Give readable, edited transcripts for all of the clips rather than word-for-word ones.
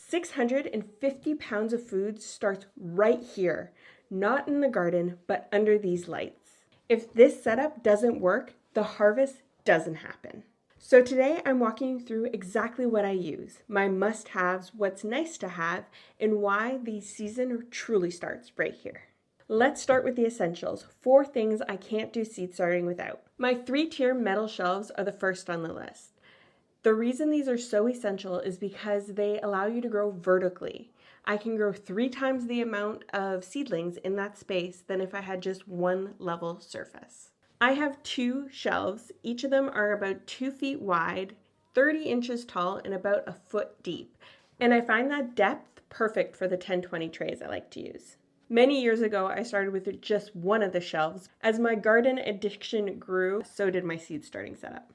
650 pounds of food starts right here, not in the garden, but under these lights. If this setup doesn't work, the harvest doesn't happen. So today I'm walking you through exactly what I use, my must-haves, what's nice to have, and why the season truly starts right here. Let's start with the essentials, 4 things I can't do seed starting without. My 3-tier metal shelves are the first on the list. The reason these are so essential is because they allow you to grow vertically. I can grow 3 times the amount of seedlings in that space than if I had just one level surface. I have 2 shelves. Each of them are about 2 feet wide, 30 inches tall, and about a foot deep. And I find that depth perfect for the 10-20 trays I like to use. Many years ago, I started with just one of the shelves. As my garden addiction grew, so did my seed starting setup.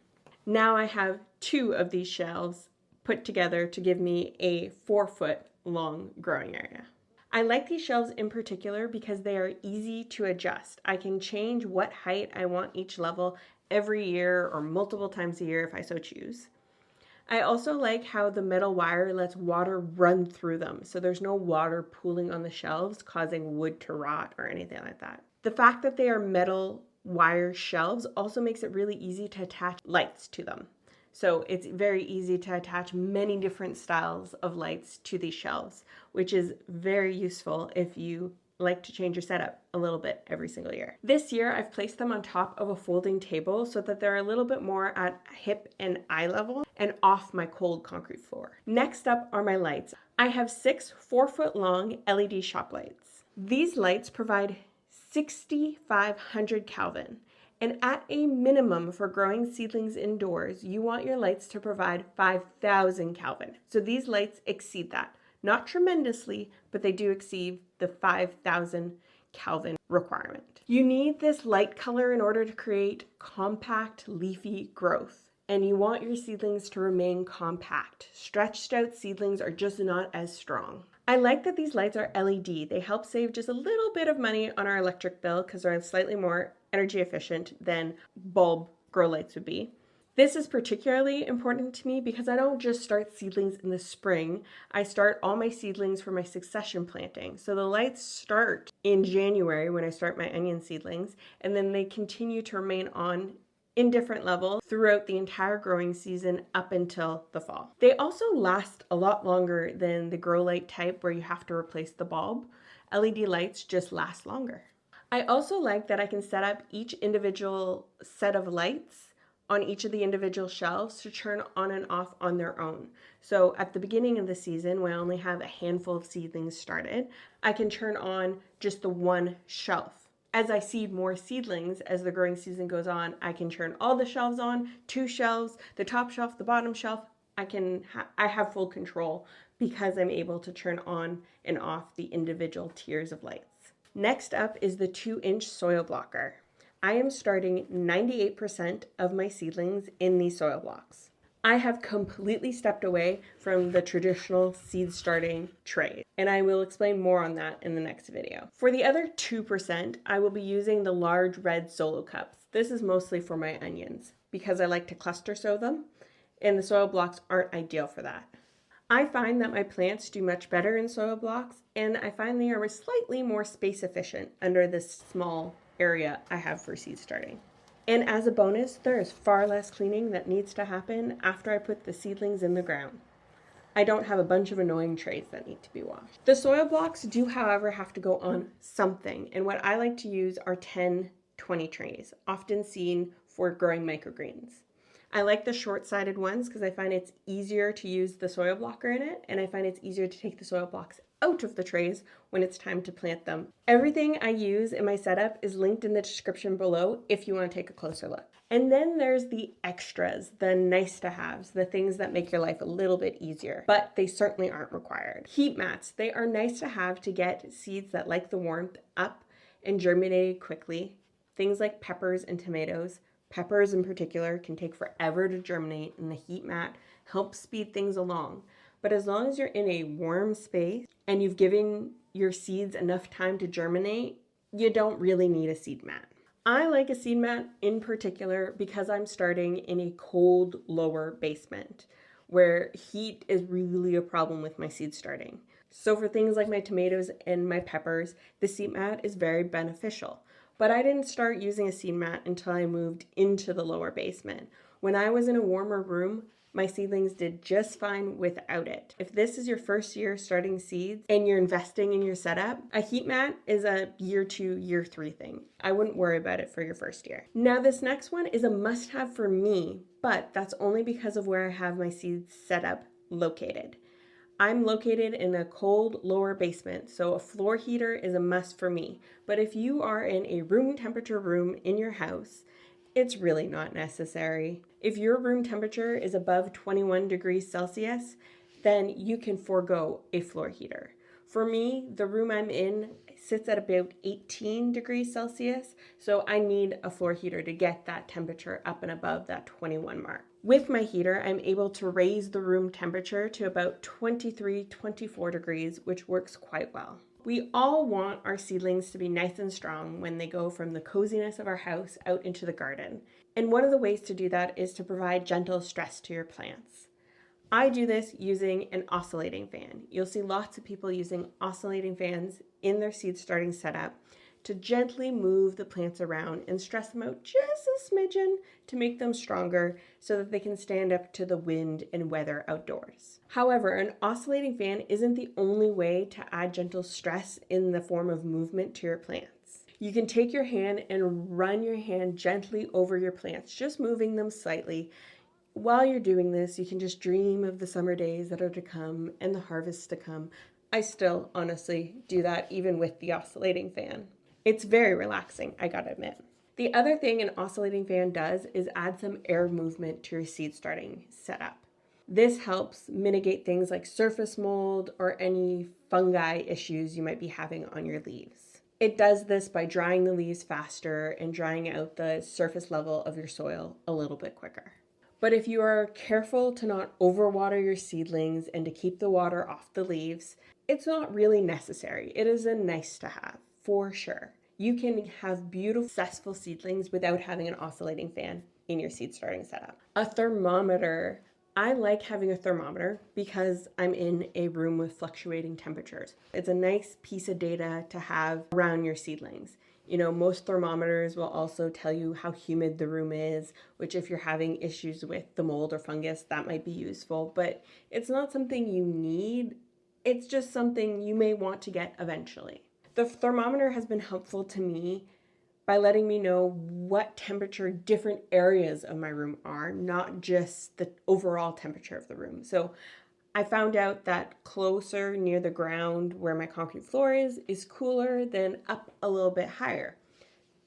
Now I have 2 of these shelves put together to give me a 4-foot long growing area. I like these shelves in particular because they are easy to adjust. I can change what height I want each level every year or multiple times a year if I so choose. I also like how the metal wire lets water run through them, so there's no water pooling on the shelves causing wood to rot or anything like that. The fact that they are metal wire shelves also makes it really easy to attach lights to them. So it's very easy to attach many different styles of lights to these shelves, which is very useful if you like to change your setup a little bit every single year. This year, I've placed them on top of a folding table so that they're a little bit more at hip and eye level and off my cold concrete floor. Next up are my lights. I have 6 4-foot long LED shop lights. These lights provide 6,500 Kelvin. And at a minimum for growing seedlings indoors, you want your lights to provide 5,000 Kelvin. So these lights exceed that. Not tremendously, but they do exceed the 5,000 Kelvin requirement. You need this light color in order to create compact leafy growth. And you want your seedlings to remain compact. Stretched out seedlings are just not as strong. I like that these lights are LED. They help save just a little bit of money on our electric bill because they're slightly more energy efficient than bulb grow lights would be. This is particularly important to me because I don't just start seedlings in the spring. I start all my seedlings for my succession planting. So the lights start in January when I start my onion seedlings, and then they continue to remain on in different levels throughout the entire growing season up until the fall. They also last a lot longer than the grow light type where you have to replace the bulb. LED lights just last longer. I also like that I can set up each individual set of lights on each of the individual shelves to turn on and off on their own. So at the beginning of the season, when I only have a handful of seedlings started, I can turn on just the one shelf. As I seed more seedlings as the growing season goes on, I can turn all the shelves on, 2 shelves, the top shelf, the bottom shelf. I have full control because I'm able to turn on and off the individual tiers of lights. Next up is the 2-inch soil blocker. I am starting 98% of my seedlings in these soil blocks. I have completely stepped away from the traditional seed starting trays, and I will explain more on that in the next video. For the other 2%, I will be using the large red solo cups. This is mostly for my onions because I like to cluster sow them, and the soil blocks aren't ideal for that. I find that my plants do much better in soil blocks, and I find they are slightly more space efficient under this small area I have for seed starting. And as a bonus, there is far less cleaning that needs to happen after I put the seedlings in the ground. I don't have a bunch of annoying trays that need to be washed. The soil blocks do, however, have to go on something, and what I like to use are 10-20 trays, often seen for growing microgreens. I like the short-sided ones because I find it's easier to use the soil blocker in it, and I find it's easier to take the soil blocks out of the trays when it's time to plant them. Everything I use in my setup is linked in the description below if you want to take a closer look. And then there's the extras, the nice to haves, the things that make your life a little bit easier, but they certainly aren't required. Heat mats, they are nice to have to get seeds that like the warmth up and germinated quickly. Things like peppers and tomatoes. Peppers in particular can take forever to germinate, and the heat mat helps speed things along. But as long as you're in a warm space and you've given your seeds enough time to germinate, you don't really need a seed mat. I like a seed mat in particular because I'm starting in a cold, lower basement. where heat is really a problem with my seed starting. So for things like my tomatoes and my peppers, the seed mat is very beneficial. But I didn't start using a seed mat until I moved into the lower basement. When I was in a warmer room, my seedlings did just fine without it. If this is your first year starting seeds and you're investing in your setup, a heat mat is a year 2, year 3 thing. I wouldn't worry about it for your first year. Now this next one is a must-have for me, but that's only because of where I have my seeds set up located. I'm located in a cold lower basement, so a floor heater is a must for me. But if you are in a room temperature room in your house, it's really not necessary. If your room temperature is above 21 degrees Celsius, then you can forego a floor heater. For me, the room I'm in sits at about 18 degrees Celsius, so I need a floor heater to get that temperature up and above that 21 mark. With my heater, I'm able to raise the room temperature to about 23, 24 degrees, which works quite well. We all want our seedlings to be nice and strong when they go from the coziness of our house out into the garden. And one of the ways to do that is to provide gentle stress to your plants. I do this using an oscillating fan. You'll see lots of people using oscillating fans in their seed starting setup to gently move the plants around and stress them out just a smidgen to make them stronger so that they can stand up to the wind and weather outdoors. However, an oscillating fan isn't the only way to add gentle stress in the form of movement to your plants. You can take your hand and run your hand gently over your plants, just moving them slightly. While you're doing this, you can just dream of the summer days that are to come and the harvests to come. I still honestly do that even with the oscillating fan. It's very relaxing, I gotta admit. The other thing an oscillating fan does is add some air movement to your seed starting setup. This helps mitigate things like surface mold or any fungi issues you might be having on your leaves. It does this by drying the leaves faster and drying out the surface level of your soil a little bit quicker. But if you are careful to not overwater your seedlings and to keep the water off the leaves, it's not really necessary. It is a nice to have, for sure. You can have beautiful, successful seedlings without having an oscillating fan in your seed starting setup. A thermometer. I like having a thermometer because I'm in a room with fluctuating temperatures. It's a nice piece of data to have around your seedlings. You know, most thermometers will also tell you how humid the room is, which if you're having issues with the mold or fungus, that might be useful, but it's not something you need. It's just something you may want to get eventually. The thermometer has been helpful to me by letting me know what temperature different areas of my room are, not just the overall temperature of the room. So I found out that closer near the ground where my concrete floor is cooler than up a little bit higher,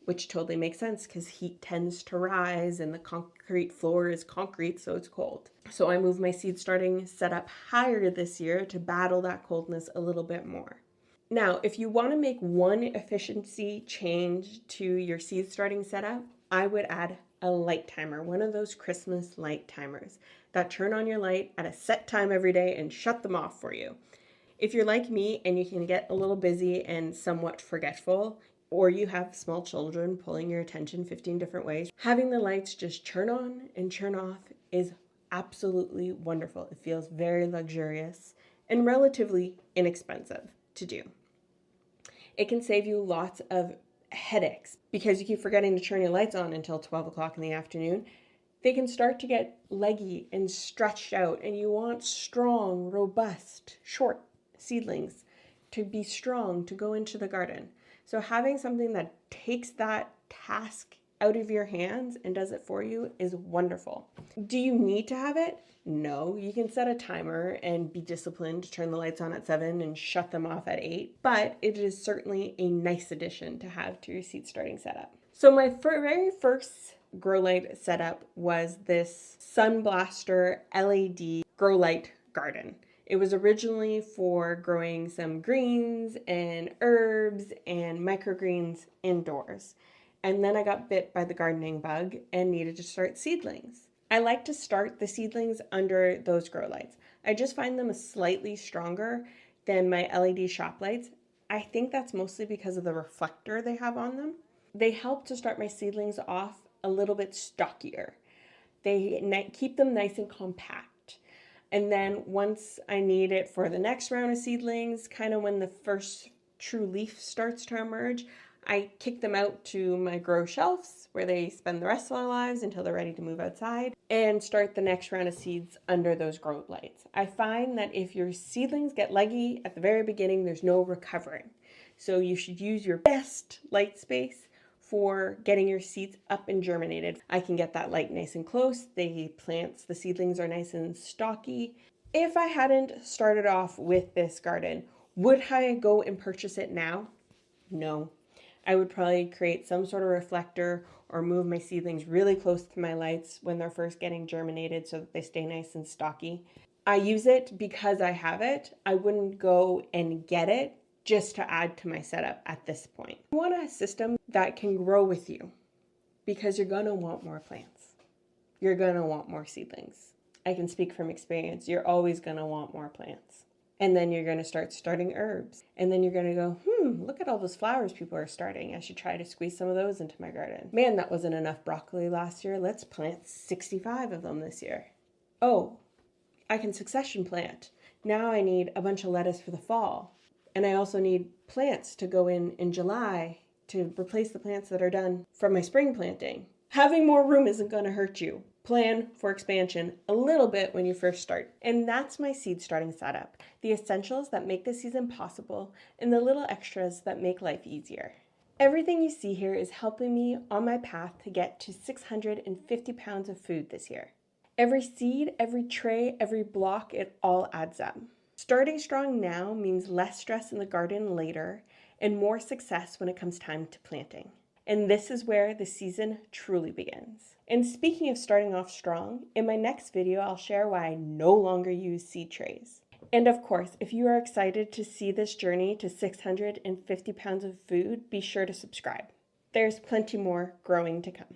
which totally makes sense because heat tends to rise and the concrete floor is concrete, so it's cold. So I moved my seed starting setup higher this year to battle that coldness a little bit more. Now, if you want to make one efficiency change to your seed starting setup, I would add a light timer, one of those Christmas light timers that turn on your light at a set time every day and shut them off for you. If you're like me and you can get a little busy and somewhat forgetful, or you have small children pulling your attention 15 different ways, having the lights just turn on and turn off is absolutely wonderful. It feels very luxurious and relatively inexpensive to do. It can save you lots of headaches because you keep forgetting to turn your lights on until 12 o'clock in the afternoon. They can start to get leggy and stretched out, and you want strong, robust, short seedlings to be strong to go into the garden. So having something that takes that task out of your hands and does it for you is wonderful. Do you need to have it? No, you can set a timer and be disciplined to turn the lights on at 7 and shut them off at 8, but it is certainly a nice addition to have to your seed starting setup. So my very first grow light setup was this Sunblaster LED grow light garden. It was originally for growing some greens and herbs and microgreens indoors. And then I got bit by the gardening bug and needed to start seedlings. I like to start the seedlings under those grow lights. I just find them slightly stronger than my LED shop lights. I think that's mostly because of the reflector they have on them. They help to start my seedlings off a little bit stockier. They keep them nice and compact. And then once I need it for the next round of seedlings, kind of when the first true leaf starts to emerge, I kick them out to my grow shelves where they spend the rest of their lives until they're ready to move outside, and start the next round of seeds under those grow lights. I find that if your seedlings get leggy at the very beginning, there's no recovering. So you should use your best light space for getting your seeds up and germinated. I can get that light nice and close. The seedlings are nice and stocky. If I hadn't started off with this garden, would I go and purchase it now? No. I would probably create some sort of reflector or move my seedlings really close to my lights when they're first getting germinated so that they stay nice and stocky. I use it because I have it. I wouldn't go and get it just to add to my setup at this point. I want a system that can grow with you because you're gonna want more plants. You're gonna want more seedlings. I can speak from experience. You're always gonna want more plants. And then you're going to starting herbs. And then you're going to go, look at all those flowers people are starting. I should try to squeeze some of those into my garden. Man, that wasn't enough broccoli last year. Let's plant 65 of them this year. Oh, I can succession plant. Now I need a bunch of lettuce for the fall. And I also need plants to go in July to replace the plants that are done from my spring planting. Having more room isn't going to hurt you. Plan for expansion a little bit when you first start. And that's my seed starting setup. The essentials that make the season possible and the little extras that make life easier. Everything you see here is helping me on my path to get to 650 pounds of food this year. Every seed, every tray, every block, it all adds up. Starting strong now means less stress in the garden later and more success when it comes time to planting. And this is where the season truly begins. And speaking of starting off strong, in my next video, I'll share why I no longer use seed trays. And of course, if you are excited to see this journey to 650 pounds of food, be sure to subscribe. There's plenty more growing to come.